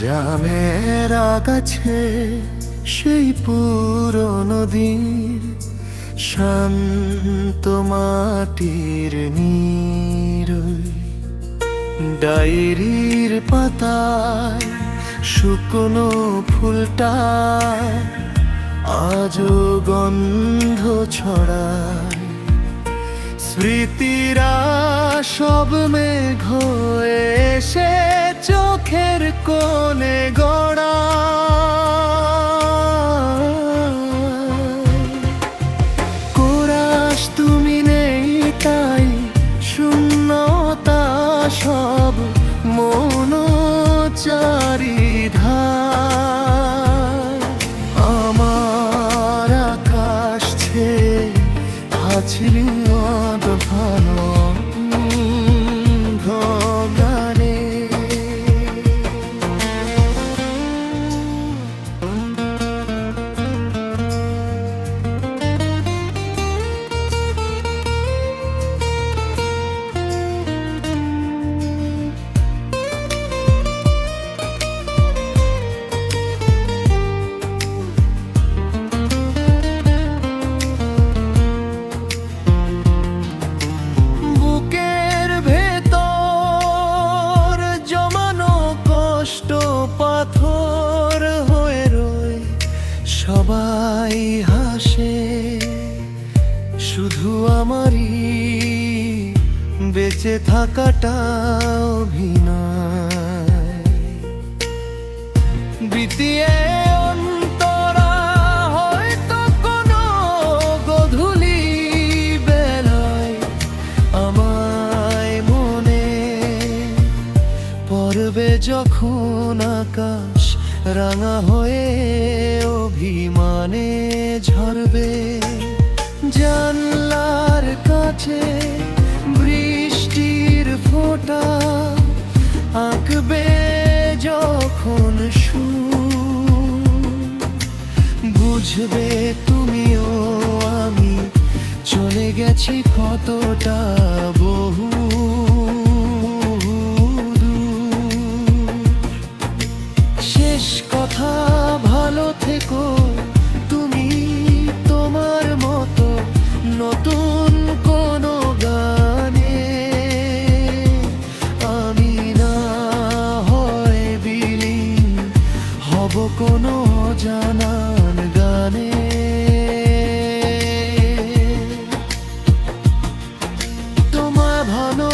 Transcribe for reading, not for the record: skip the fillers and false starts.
জামের আগাছে সেই পুরনো দিন, শান্ত মাটির নিরই ডায়েরির পাতায় শুকনো ফুলটা আজও গন্ধ ছড়ায়। স্মৃতিরা সব মেঘ এসে চোখের কোণে গড়া, কোরাস তুমি নেই তাই শূন্যতা সব মনোচারিধার। আমার আকাশ ছেয়ে আছিল ভালো গানে। পাথর হয়ে রই, সবাই হাসে, শুধু আমারই বেঁচে থাকাটা অভিনয়। বিতিয়ে অন্তরা হয়তো কোনো গধূলি বেলায় আমায় মনে পড়বে যখন আকাশ রাঙা হয়ে অভিমানে ঝরবে। জানলার কাছে বৃষ্টির ফোঁটা আঁকবে যখন সুর, বুঝবে তুমিও আমি চলে গেছি কতটা বহু। শেষ কথা, ভালো থেকো তুমি তোমার মতো নতুন কোনো গানে। আমি না হয় বিলীন হব কোনো জানান গানে। তোমার ভালো